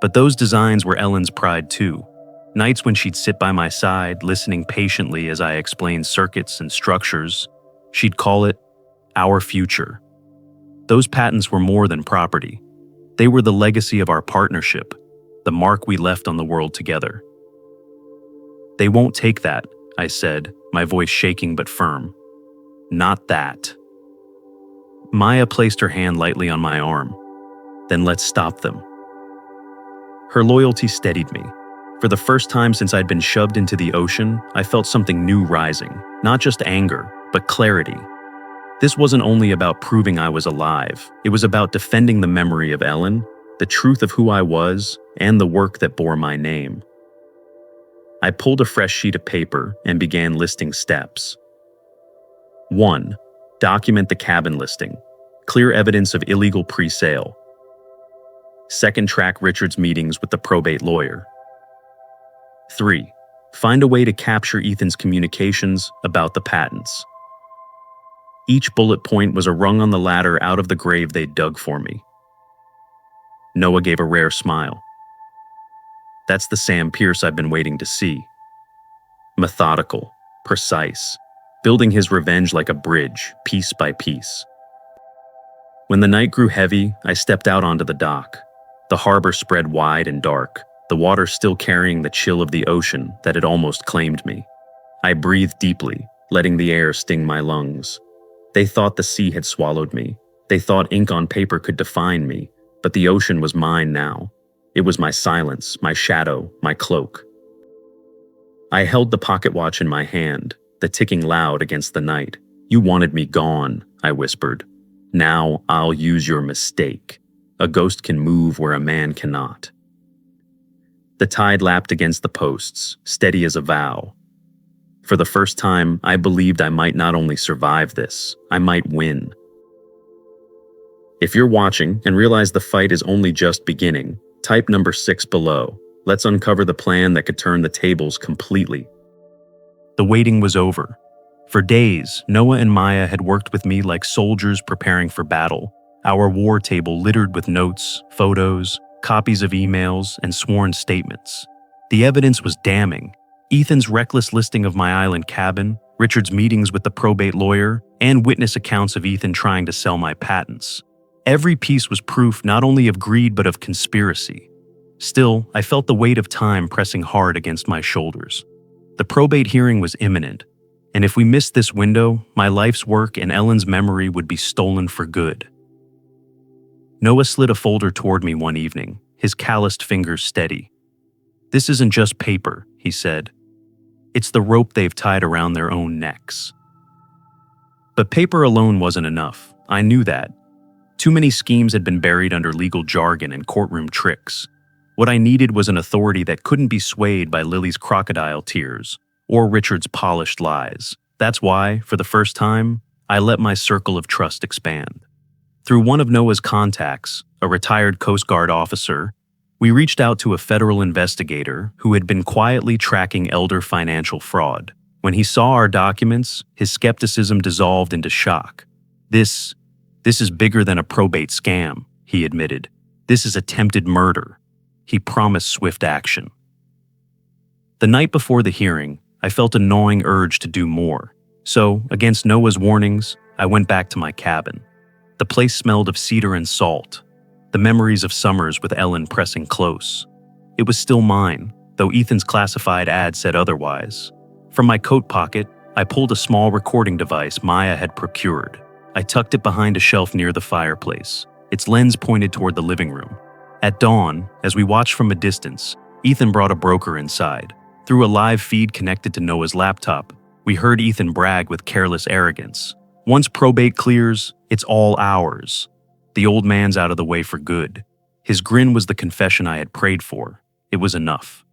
But those designs were Ellen's pride too. Nights when she'd sit by my side, listening patiently as I explained circuits and structures, she'd call it our future. Those patents were more than property. They were the legacy of our partnership, the mark we left on the world together. "They won't take that," I said, my voice shaking but firm. "Not that." Maya placed her hand lightly on my arm. "Then let's stop them." Her loyalty steadied me. For the first time since I'd been shoved into the ocean, I felt something new rising, not just anger, but clarity. This wasn't only about proving I was alive. It was about defending the memory of Ellen, the truth of who I was, and the work that bore my name. I pulled a fresh sheet of paper and began listing steps. 1. Document the cabin listing. Clear evidence of illegal pre-sale. 2. Track Richard's meetings with the probate lawyer. 3. Find a way to capture Ethan's communications about the patents. Each bullet point was a rung on the ladder out of the grave they'd dug for me. Noah gave a rare smile. "That's the Sam Pierce I've been waiting to see." Methodical, precise, building his revenge like a bridge, piece by piece. When the night grew heavy, I stepped out onto the dock. The harbor spread wide and dark, the water still carrying the chill of the ocean that had almost claimed me. I breathed deeply, letting the air sting my lungs. They thought the sea had swallowed me. They thought ink on paper could define me, but the ocean was mine now. It was my silence, my shadow, my cloak. I held the pocket watch in my hand, the ticking loud against the night. "You wanted me gone," I whispered. "Now I'll use your mistake. A ghost can move where a man cannot." The tide lapped against the posts, steady as a vow. For the first time, I believed I might not only survive this, I might win. If you're watching and realize the fight is only just beginning, type number 6 below. Let's uncover the plan that could turn the tables completely. The waiting was over. For days, Noah and Maya had worked with me like soldiers preparing for battle. our war table littered with notes, photos, copies of emails, and sworn statements. The evidence was damning. Ethan's reckless listing of my island cabin, Richard's meetings with the probate lawyer, and witness accounts of Ethan trying to sell my patents. Every piece was proof not only of greed but of conspiracy. Still, I felt the weight of time pressing hard against my shoulders. The probate hearing was imminent, and if we missed this window, my life's work and Ellen's memory would be stolen for good. Noah slid a folder toward me one evening, his calloused fingers steady. "This isn't just paper," he said. "It's the rope they've tied around their own necks." But paper alone wasn't enough. I knew that. Too many schemes had been buried under legal jargon and courtroom tricks. What I needed was an authority that couldn't be swayed by Lily's crocodile tears or Richard's polished lies. That's why, for the first time, I let my circle of trust expand. Through one of Noah's contacts, a retired Coast Guard officer, we reached out to a federal investigator who had been quietly tracking elder financial fraud. When he saw our documents, his skepticism dissolved into shock. This is bigger than a probate scam," he admitted. "This is attempted murder." He promised swift action. The night before the hearing, I felt a gnawing urge to do more. So, against Noah's warnings, I went back to my cabin. The place smelled of cedar and salt, the memories of summers with Ellen pressing close. It was still mine, though Ethan's classified ad said otherwise. From my coat pocket, I pulled a small recording device Maya had procured. I tucked it behind a shelf near the fireplace, its lens pointed toward the living room. At dawn, as we watched from a distance, Ethan brought a broker inside. Through a live feed connected to Noah's laptop, we heard Ethan brag with careless arrogance. "Once probate clears, it's all ours. The old man's out of the way for good." His grin was the confession I had prayed for. It was enough.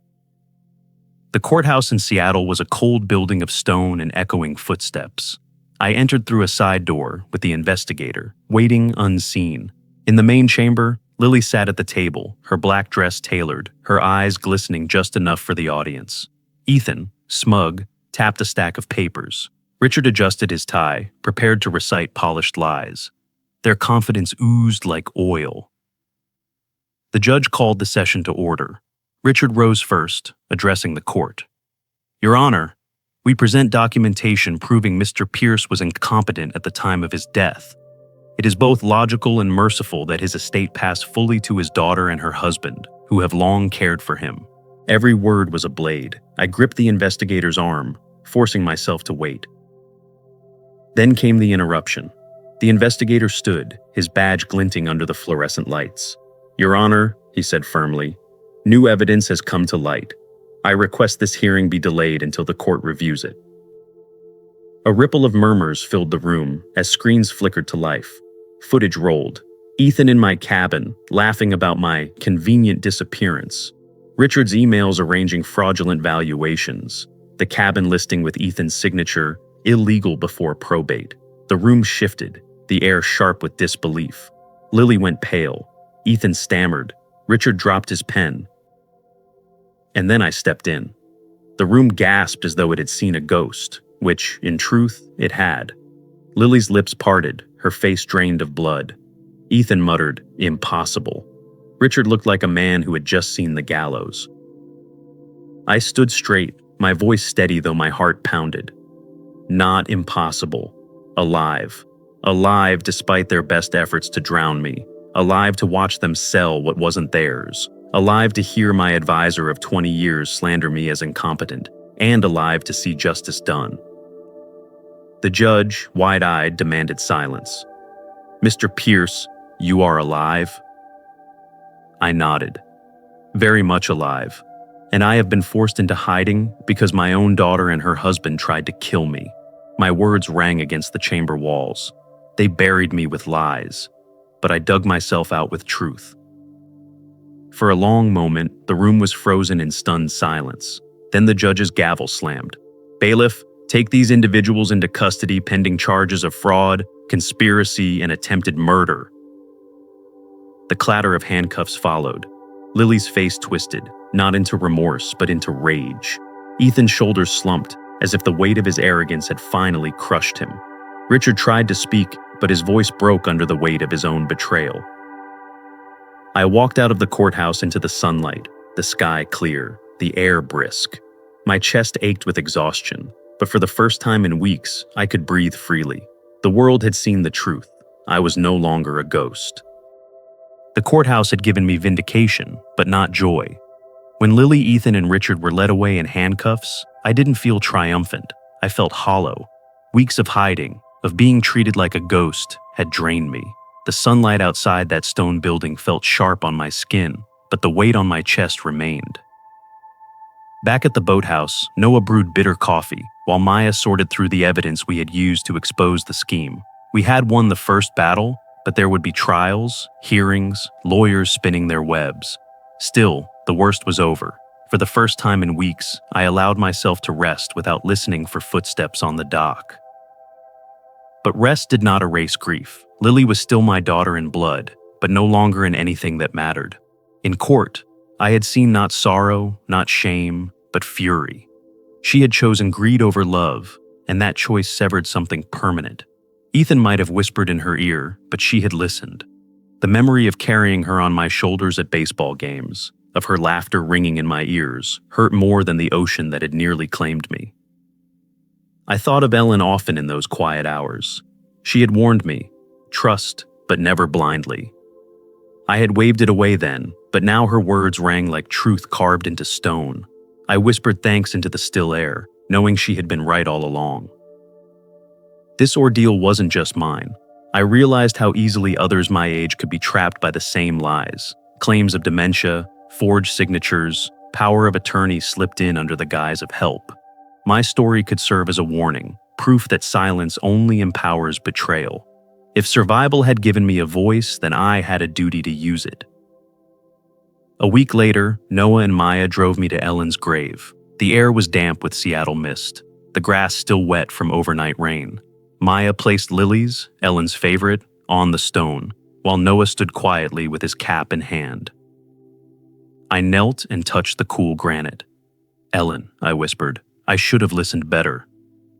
The courthouse in Seattle was a cold building of stone and echoing footsteps. I entered through a side door with the investigator, waiting unseen. In the main chamber, Lily sat at the table, her black dress tailored, her eyes glistening just enough for the audience. Ethan, smug, tapped a stack of papers. Richard adjusted his tie, prepared to recite polished lies. Their confidence oozed like oil. The judge called the session to order. Richard rose first, addressing the court. "Your Honor, we present documentation proving Mr. Pierce was incompetent at the time of his death. It is both logical and merciful that his estate pass fully to his daughter and her husband, who have long cared for him." Every word was a blade. I gripped the investigator's arm, forcing myself to wait. Then came the interruption. The investigator stood, his badge glinting under the fluorescent lights. "Your Honor," he said firmly, "new evidence has come to light. I request this hearing be delayed until the court reviews it." A ripple of murmurs filled the room as screens flickered to life. Footage rolled. Ethan in my cabin, laughing about my convenient disappearance. Richard's emails arranging fraudulent valuations. The cabin listing with Ethan's signature, illegal before probate. The room shifted, the air sharp with disbelief. Lily went pale. Ethan stammered. Richard dropped his pen. And then I stepped in. The room gasped as though it had seen a ghost, which, in truth, it had. Lily's lips parted, her face drained of blood. Ethan muttered, "Impossible." Richard looked like a man who had just seen the gallows. I stood straight, my voice steady though my heart pounded. Not impossible. Alive. Alive despite their best efforts to drown me. Alive to watch them sell what wasn't theirs. Alive to hear my advisor of 20 years slander me as incompetent. And alive to see justice done. The judge, wide-eyed, demanded silence. "Mr. Pierce, you are alive?" I nodded. "Very much alive. And I have been forced into hiding because my own daughter and her husband tried to kill me." My words rang against the chamber walls. They buried me with lies, but I dug myself out with truth. For a long moment, the room was frozen in stunned silence. Then the judge's gavel slammed. "Bailiff, take these individuals into custody pending charges of fraud, conspiracy, and attempted murder." The clatter of handcuffs followed. Lily's face twisted, not into remorse, but into rage. Ethan's shoulders slumped, as if the weight of his arrogance had finally crushed him. Richard tried to speak, but his voice broke under the weight of his own betrayal. I walked out of the courthouse into the sunlight, the sky clear, the air brisk. My chest ached with exhaustion, but for the first time in weeks, I could breathe freely. The world had seen the truth. I was no longer a ghost. The courthouse had given me vindication, but not joy. When Lily, Ethan, and Richard were led away in handcuffs, I didn't feel triumphant. I felt hollow. Weeks of hiding, of being treated like a ghost, had drained me. The sunlight outside that stone building felt sharp on my skin, but the weight on my chest remained. Back at the boathouse, Noah brewed bitter coffee, while Maya sorted through the evidence we had used to expose the scheme. We had won the first battle, but there would be trials, hearings, lawyers spinning their webs. Still, the worst was over. For the first time in weeks, I allowed myself to rest without listening for footsteps on the dock. But rest did not erase grief. Lily was still my daughter in blood, but no longer in anything that mattered. In court, I had seen not sorrow, not shame, but fury. She had chosen greed over love, and that choice severed something permanent. Ethan might have whispered in her ear, but she had listened. The memory of carrying her on my shoulders at baseball games, of her laughter ringing in my ears, hurt more than the ocean that had nearly claimed me. I thought of Ellen often in those quiet hours. She had warned me, trust, but never blindly. I had waved it away then, but now her words rang like truth carved into stone. I whispered thanks into the still air, knowing she had been right all along. This ordeal wasn't just mine. I realized how easily others my age could be trapped by the same lies. Claims of dementia, forged signatures, power of attorney slipped in under the guise of help. My story could serve as a warning, proof that silence only empowers betrayal. If survival had given me a voice, then I had a duty to use it. A week later, Noah and Maya drove me to Ellen's grave. The air was damp with Seattle mist, the grass still wet from overnight rain. Maya placed Lily's, Ellen's favorite, on the stone, while Noah stood quietly with his cap in hand. I knelt and touched the cool granite. "Ellen," I whispered, "I should have listened better."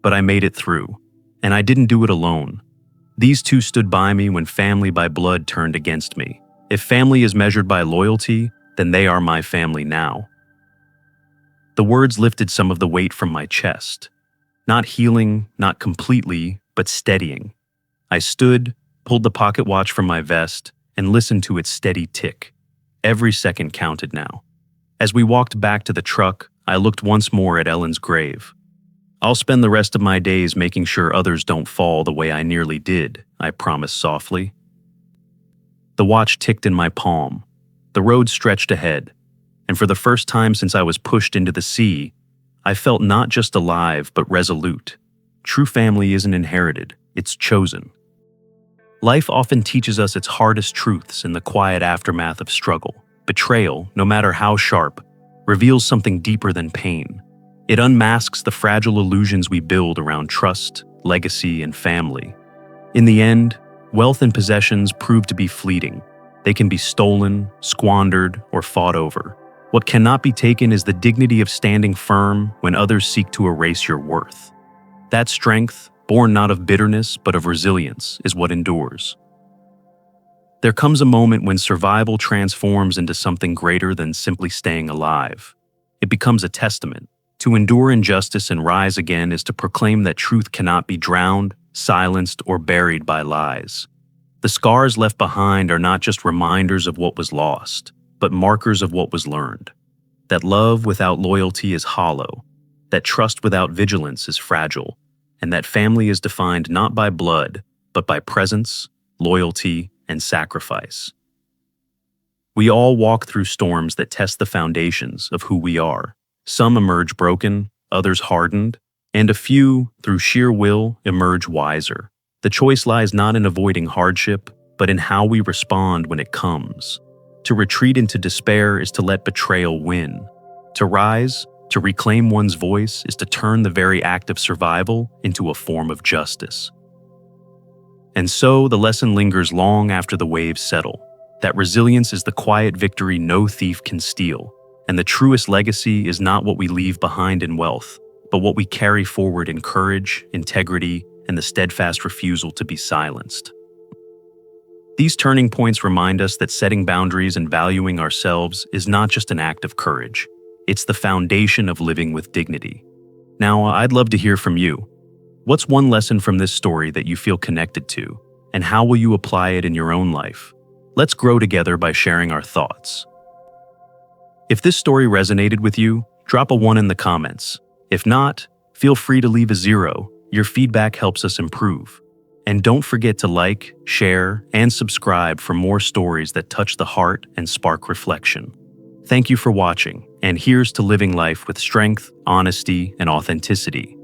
But I made it through, and I didn't do it alone. These two stood by me when family by blood turned against me. If family is measured by loyalty, then they are my family now. The words lifted some of the weight from my chest. Not healing, not completely, but steadying. I stood, pulled the pocket watch from my vest, and listened to its steady tick. Every second counted now. As we walked back to the truck, I looked once more at Ellen's grave. "I'll spend the rest of my days making sure others don't fall the way I nearly did," I promised softly. The watch ticked in my palm. The road stretched ahead, and for the first time since I was pushed into the sea, I felt not just alive but resolute. True family isn't inherited, it's chosen. Life often teaches us its hardest truths in the quiet aftermath of struggle. Betrayal, no matter how sharp, reveals something deeper than pain. It unmasks the fragile illusions we build around trust, legacy, and family. In the end, wealth and possessions prove to be fleeting. They can be stolen, squandered, or fought over. What cannot be taken is the dignity of standing firm when others seek to erase your worth. That strength, born not of bitterness but of resilience, is what endures. There comes a moment when survival transforms into something greater than simply staying alive. It becomes a testament. To endure injustice and rise again is to proclaim that truth cannot be drowned, silenced, or buried by lies. The scars left behind are not just reminders of what was lost, but markers of what was learned. That love without loyalty is hollow, that trust without vigilance is fragile, and that family is defined not by blood, but by presence, loyalty, and sacrifice. We all walk through storms that test the foundations of who we are. Some emerge broken, others hardened, and a few, through sheer will, emerge wiser. The choice lies not in avoiding hardship, but in how we respond when it comes. To retreat into despair is to let betrayal win. To rise, to reclaim one's voice, is to turn the very act of survival into a form of justice. And so the lesson lingers long after the waves settle, that resilience is the quiet victory no thief can steal, and the truest legacy is not what we leave behind in wealth, but what we carry forward in courage, integrity, and the steadfast refusal to be silenced. These turning points remind us that setting boundaries and valuing ourselves is not just an act of courage. It's the foundation of living with dignity. Now, I'd love to hear from you. What's one lesson from this story that you feel connected to, and how will you apply it in your own life? Let's grow together by sharing our thoughts. If this story resonated with you, drop a 1 in the comments. If not, feel free to leave a 0. Your feedback helps us improve. And don't forget to like, share, and subscribe for more stories that touch the heart and spark reflection. Thank you for watching, and here's to living life with strength, honesty, and authenticity.